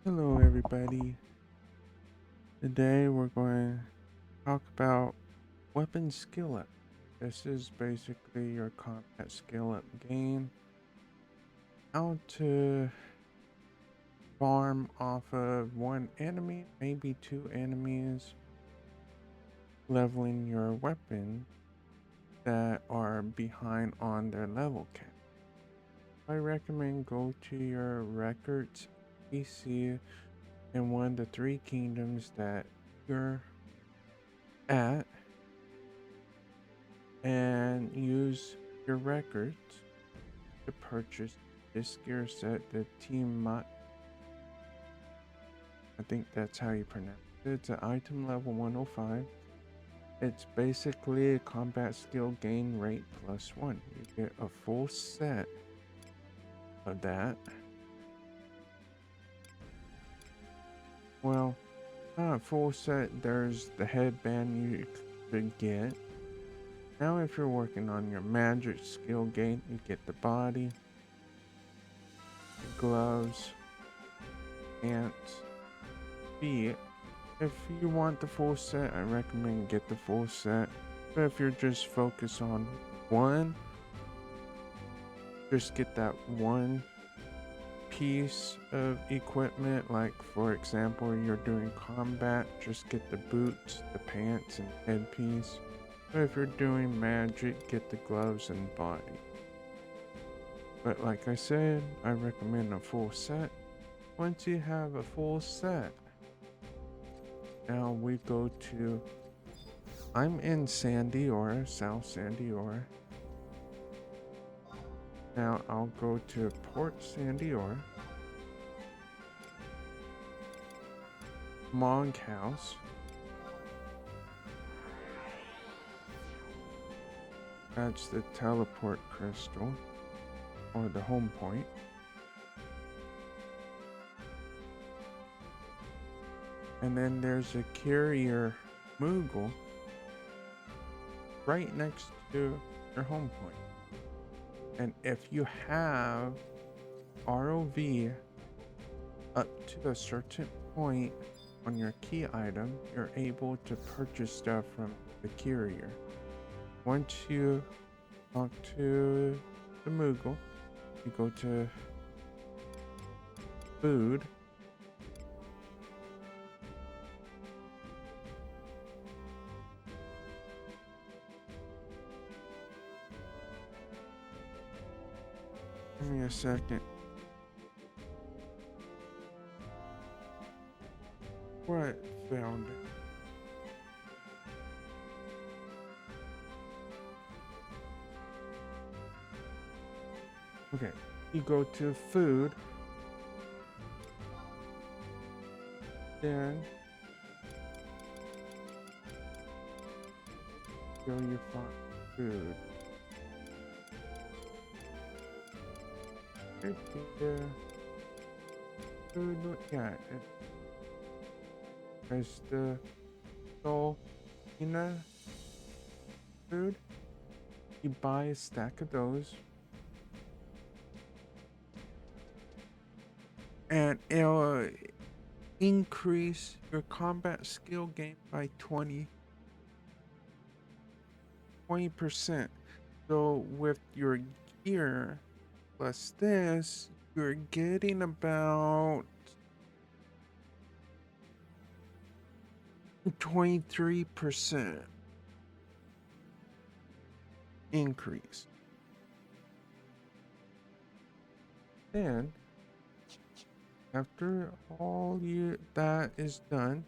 Hello, everybody. Today we're going to talk about weapon skill up. This is basically your combat skill up game. How to farm off of one enemy, maybe two enemies, leveling your weapon that are behind on their level cap. I recommend go to your records PC in one of the three kingdoms that you're at and use your records to purchase this gear set, the Team I think that's how you pronounce it. It's an item level 105. It's basically a combat skill gain rate +1. You get a full set of that. Well, not a full set, there's the headband you could get. Now if you're working on your magic skill gain, you get the body, the gloves, pants, feet. If you want the full set, I recommend get the full set. But if you're just focused on one, just get that one piece of equipment. Like for example, you're doing combat, just get the boots, the pants, and headpiece. But if you're doing magic, get the gloves and body. But like I said, I recommend a full set. Once you have a full set, now we go to, I'm in Sandiora, South Sandiora. Now I'll go to Port Sandiora, Monk House. That's the teleport crystal, or the home point. And then there's a carrier Moogle right next to your home point. And if you have ROV up to a certain point on your key item, you're able to purchase stuff from the carrier. Once you talk to the Moogle, you go to food. Give me a second. What? Found it. Okay, you go to food, then go you find food. Right there. Food, yeah, it's the soul, food. You buy a stack of those, and it'll increase your combat skill gain by 20%. So with your gear plus this, you're getting about 23% increase. Then after all that is done,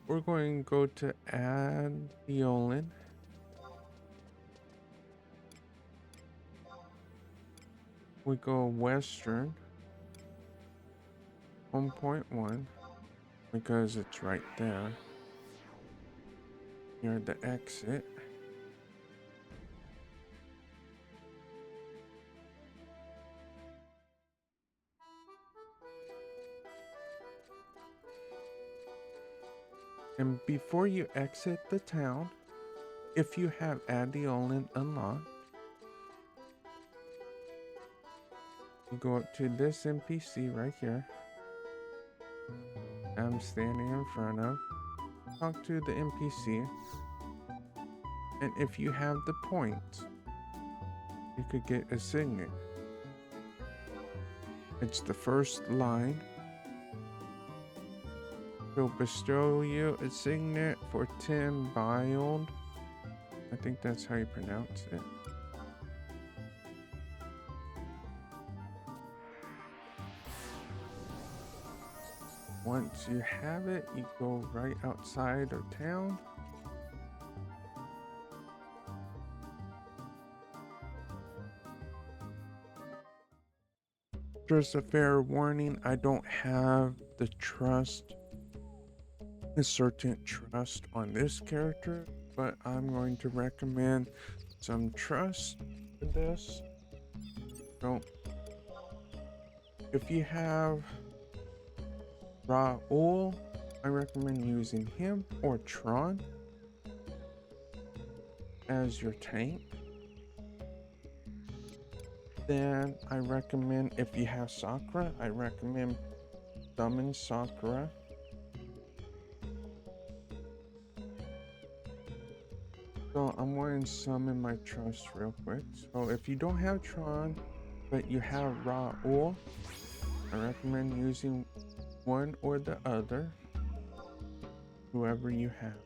we're going to go to add Eolin. We go western 1.1 because it's right there near the exit. And before you exit the town, if you have Adeolin unlocked, You go up to this NPC right here. I'm standing in front of. Talk to the NPC. And if you have the points, you could get a signet. It's the first line. He'll bestow you a signet for 10 bild. I think that's how you pronounce it. Once you have it, you go right outside of town. Just a fair warning, I don't have the trust, a certain trust on this character, but I'm going to recommend some trust for this. So, if you have Raul, I recommend using him or Tron as your tank. Then I recommend, if you have Sakura, I recommend summon Sakura. So I'm going to summon my trust real quick. So if you don't have Tron, but you have Raul, I recommend using one or the other, whoever you have.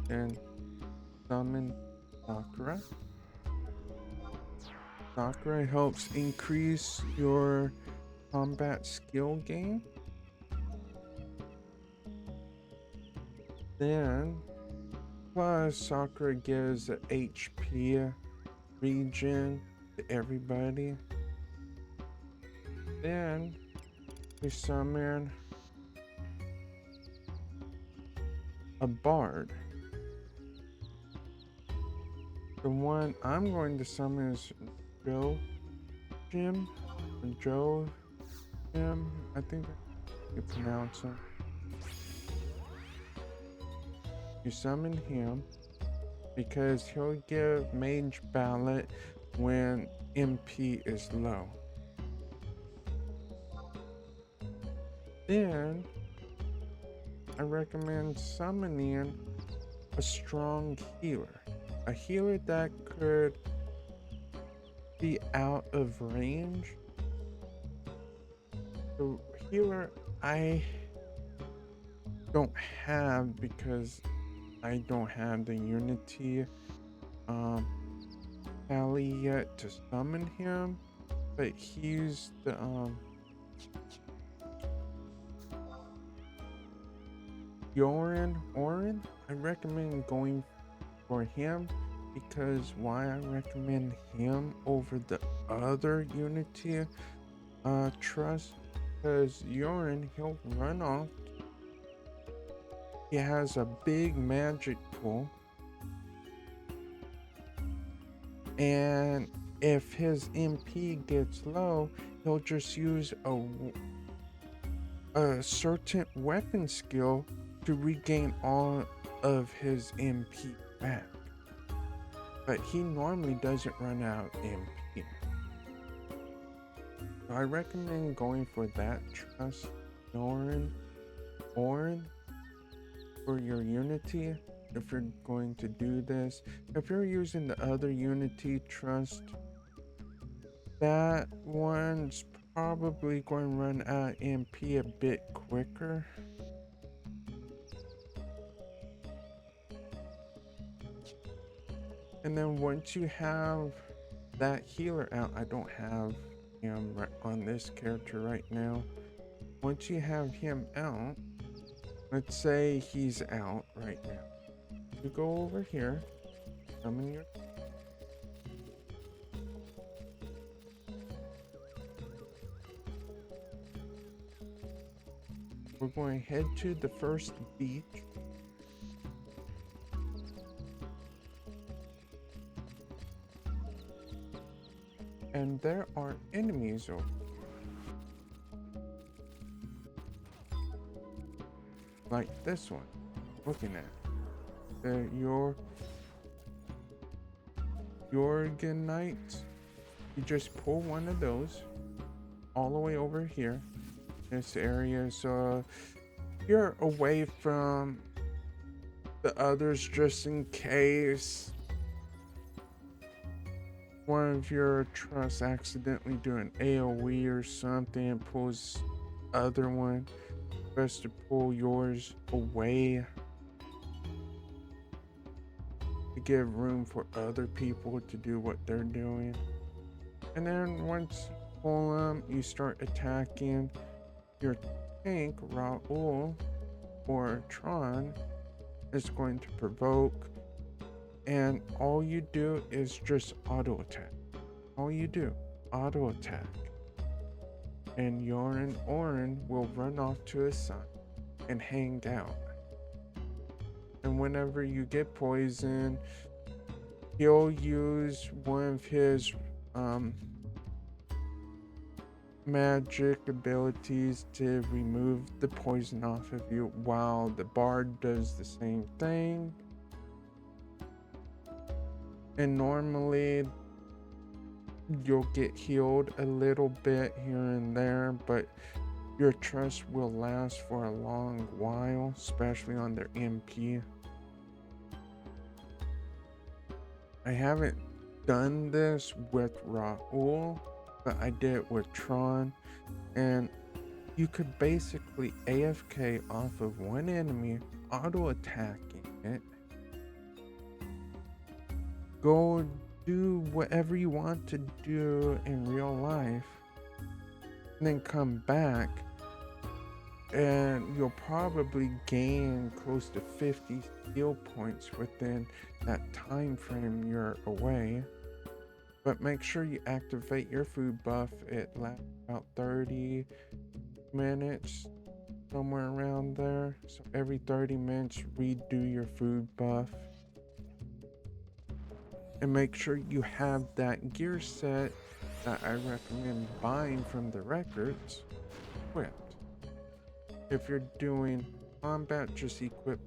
Then summon Sakura. Sakura helps increase your combat skill gain. Then, plus Sakura gives an HP regen to everybody. Then, we summon a bard. The one I'm going to summon is Joe Jim, I think you pronounce him. You summon him because he'll give Mage Ballot when MP is low. Then I recommend summoning a strong healer. A healer that could be out of range. The healer I don't have because I don't have the Unity tally yet to summon him, but he's the Orin. I recommend going for him because why I recommend him over the other Unity trust, because Yorin, he'll run off. He has a big magic pool, and if his MP gets low, he'll just use a certain weapon skill to regain all of his MP back. But he normally doesn't run out MP. So I recommend going for that trust, Orin, for your Unity. If you're going to do this, if you're using the other Unity trust, that one's probably going to run out MP a bit quicker. And then once you have that healer out, I don't have him on this character right now. Once you have him out, let's say he's out right now. You go over here, summon your. We're going to head to the first beach. And there are enemies over. Like this one. Looking at. The Jorganites. You just pull one of those all the way over here, this area, so you're away from the others, just in case one of your trusts accidentally do an AoE or something and pulls other one. Best to pull yours away to give room for other people to do what they're doing. And then once you pull them, you start attacking your tank. Raul or Tron is going to provoke, and all you do is just auto attack. All you do, auto attack. And Orin will run off to his side and hang out. And whenever you get poisoned, he'll use one of his magic abilities to remove the poison off of you, while the bard does the same thing. And normally you'll get healed a little bit here and there, but your trust will last for a long while, especially on their MP. I haven't done this with Raul, but I did it with Tron, and you could basically AFK off of one enemy, auto attacking it, go do whatever you want to do in real life, and then come back, and you'll probably gain close to 50 skill points within that time frame you're away. But make sure you activate your food buff. It lasts about 30 minutes, somewhere around there. So every 30 minutes, redo your food buff. And make sure you have that gear set that I recommend buying from the records equipped. If you're doing combat, just equip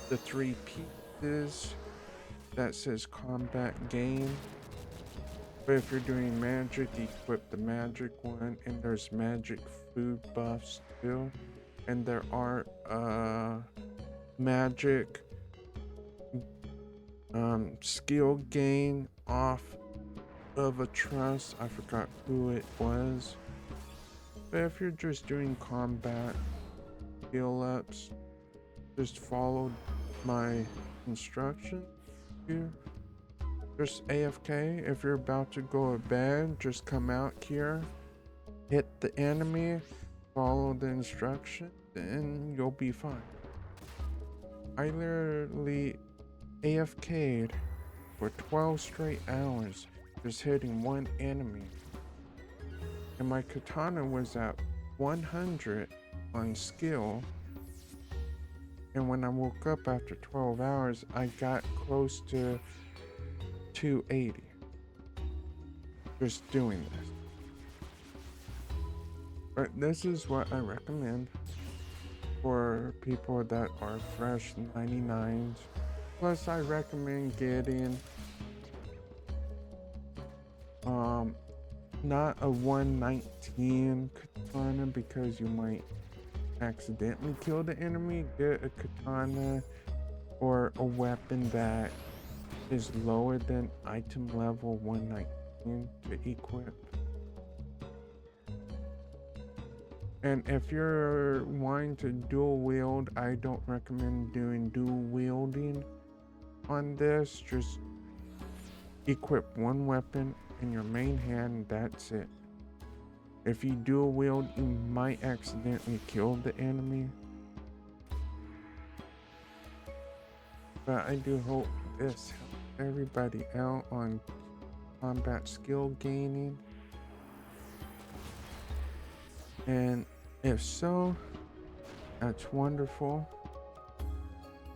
the 3 pieces that says combat gain. But if you're doing magic, equip the magic one, and there's magic food buffs too. And there are magic skill gain off of a trust. I forgot who it was. But if you're just doing combat skill ups, just follow my instructions here. Just AFK. If you're about to go to bed, just come out here, hit the enemy, follow the instructions, and you'll be fine. I literally AFK'd for 12 straight hours, just hitting one enemy. And my katana was at 100 on skill. And when I woke up after 12 hours, I got close to 280 just doing this. But this is what I recommend for people that are fresh 99s. Plus I recommend getting not a 119 katana, because you might accidentally kill the enemy. Get a katana or a weapon that is lower than item level 119 to equip. And if you're wanting to dual wield, I don't recommend doing dual wielding on this. Just equip one weapon in your main hand, that's it. If you dual wield, you might accidentally kill the enemy. But I do hope this helps everybody out on combat skill gaining. And if so, that's wonderful.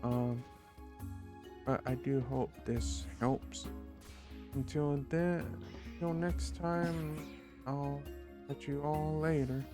But I do hope this helps. Until then, until next time, I'll catch you all later.